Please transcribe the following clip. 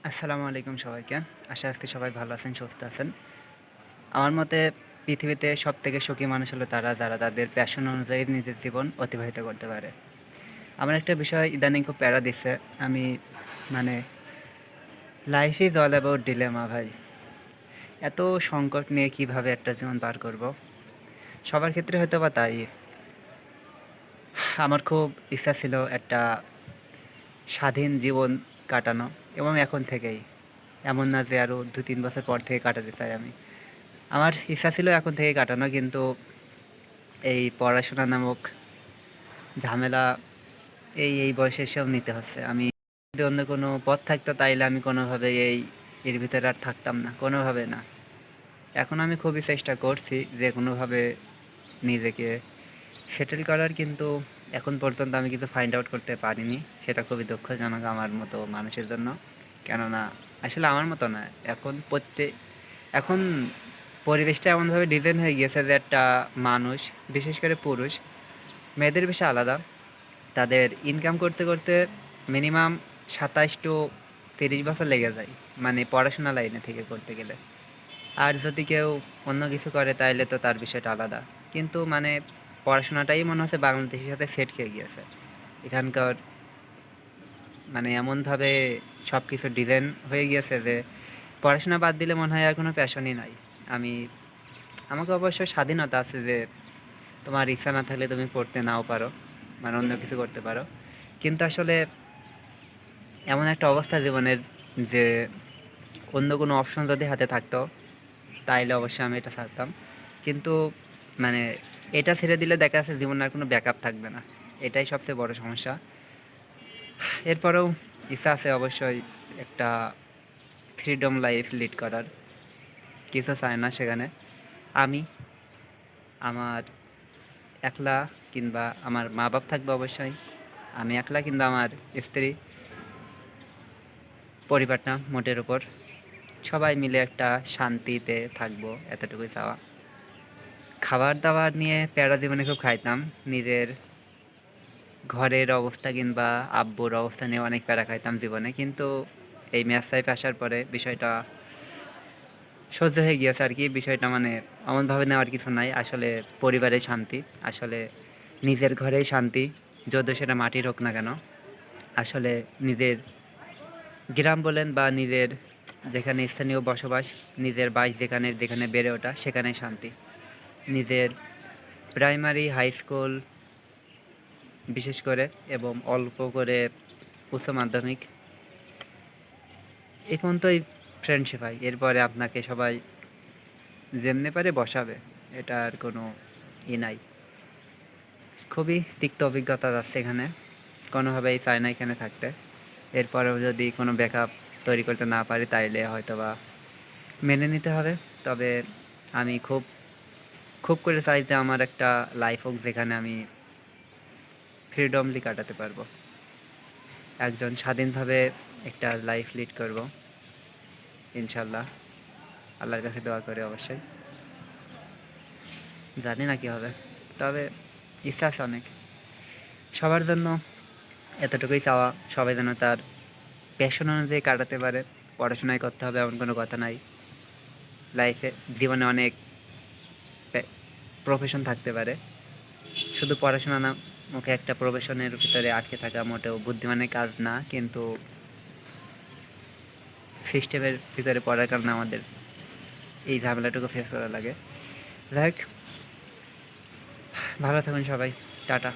আসসালামু আলাইকুম সবাইকে। আশা রাখছি সবাই ভালো আছেন, সুস্থ আছেন। আমার মতে পৃথিবীতে সবথেকে সুখী মানুষ হলো তারা, যারা তাদের প্যাশন অনুযায়ী নিজের জীবন অতিবাহিত করতে পারে। আমার একটা বিষয় ইদানিং খুব প্যারা দিচ্ছে। আমি মানে life is all about dilemma ভাই। এত সংকট নিয়ে কিভাবে একটা জীবন পার করব? সবার ক্ষেত্রে হয়তো বা তাই। আমার খুব ইচ্ছা ছিল একটা স্বাধীন জীবন কাটানো, এবং এখন থেকেই। এমন না যে আরও 2-3 বছর পর থেকে কাটাতে চাই আমি। আমার ইচ্ছা ছিল এখন থেকে কাটানো, কিন্তু এই পড়াশোনা নামক ঝামেলা এই বয়সে এসেও নিতে হচ্ছে। আমি যদি অন্য কোনো পথ থাকতো তাইলে আমি কোনোভাবে এর ভিতরে আর থাকতাম না, কোনোভাবে না। এখন আমি খুবই চেষ্টা করছি যে কোনোভাবে নিজেকে সেটেল করার, কিন্তু এখন পর্যন্ত আমি কিছু ফাইন্ড আউট করতে পারিনি। সেটা খুবই দুঃখজনক আমার মতো মানুষের জন্য। কেননা আসলে আমার মতো না, এখন পরিবেশটা এমনভাবে ডিজাইন হয়ে গিয়েছে যে একটা মানুষ, বিশেষ করে পুরুষ, মেয়েদের বেশি আলাদা। তাদের ইনকাম করতে করতে মিনিমাম 27 to 30 বছর লেগে যায়, মানে পড়াশোনা লাইনে থেকে করতে গেলে। আর যদি কেউ অন্য কিছু করে তাইলে তো তার বিষয়টা আলাদা। কিন্তু মানে পড়াশোনাটাই মনে হচ্ছে বাংলাদেশের সাথে সেট খেয়ে গিয়েছে এখানকার। মানে এমনভাবে সব কিছু ডিজাইন হয়ে গিয়েছে যে পড়াশোনা বাদ দিলে মনে হয় আর কোনো প্যাশনই নাই। আমি আমাকে অবশ্য স্বাধীনতা আছে যে তোমার ইচ্ছা না থাকলে তুমি পড়তে নাও পারো, মানে অন্য কিছু করতে পারো। কিন্তু আসলে এমন একটা অবস্থা জীবনের যে অন্য কোনো অপশন যদি হাতে থাকতো তাইলে অবশ্যই আমি এটা ছাড়তাম। কিন্তু মানে এটা ছেড়ে দিলে দেখা যাচ্ছে জীবনের আর কোনো ব্যাকআপ থাকবে না। এটাই সবচেয়ে বড় সমস্যা। এরপরেও ইচ্ছা আছে অবশ্যই একটা ফ্রিডম লাইফ লিড করার। কিছু চায় না সেখানে। আমি আমার একলা, কিংবা আমার মা বাপ থাকবে অবশ্যই। আমি একলা, কিন্তু আমার স্ত্রী, পরিবারটা মোটের উপর সবাই মিলে একটা শান্তিতে থাকবো, এতটুকুই চাওয়া। খাবার দাবার নিয়ে প্যারা জীবনে খুব খাইতাম। নিজের ঘরের অবস্থা কিংবা আব্বুর অবস্থা নিয়ে অনেক প্যারা খাইতাম জীবনে, কিন্তু এই ম্যাথ লাইফ আসার পরে বিষয়টা সহ্য হয়ে গিয়েছে আর কি। বিষয়টা মানে এমনভাবে নেওয়ার কিছু নাই। আসলে পরিবারে শান্তি, আসলে নিজের ঘরেই শান্তি, যদিও সেটা মাটির হোক না কেন। আসলে নিজের গ্রাম বলেন বা নিজের যেখানে স্থানীয় বসবাস, নিজের বাস যেখানে যেখানে বেড়ে ওঠা, সেখানেই শান্তি। নিজের প্রাইমারি, হাই স্কুল বিশেষ করে, এবং অল্প করে উচ্চ মাধ্যমিক, এই পর্যন্তই ফ্রেন্ডশিপ হয়। এরপরে আপনাকে সবাই যেমনি পারে বসাবে, এটা আর কোনো নাই। খুবই তিক্ত অভিজ্ঞতা যাচ্ছে এখানে, কোনোভাবেই চায় না এখানে থাকতে। এরপরেও যদি কোনো ব্যাকআপ তৈরি করতে না পারি তাইলে হয়তো বা মেনে নিতে হবে। তবে আমি খুব খুব করে চাইতে আমার একটা লাইফ হোক যেখানে আমি ফ্রিডমলি কাটাতে পারবো, একজন স্বাধীনভাবে একটা লাইফ লিড করব ইনশাল্লাহ। আল্লাহর কাছে দোয়া করে অবশ্যই। জানি না কী হবে, তবে ইচ্ছা আছে অনেক। সবার জন্য এতটুকুই চাওয়া, সবাই যেন তার প্যাশন অনুযায়ী কাটাতে পারে। পড়াশোনায় করতে হবে এমন কোনো কথা নাই। লাইফে, জীবনে অনেক প্রফেশন থাকতে পারে। শুধু পড়াশোনা না, মুখে একটা প্রফেশনের ভিতরে আটকে থাকা মোটেও বুদ্ধিমানের কাজ না। কিন্তু সিস্টেমের ভিতরে পড়ার কারণে আমাদের এই ঝামেলাটুকু ফেস করা লাগে। যাই হোক, ভালো থাকুন সবাই। টাটা।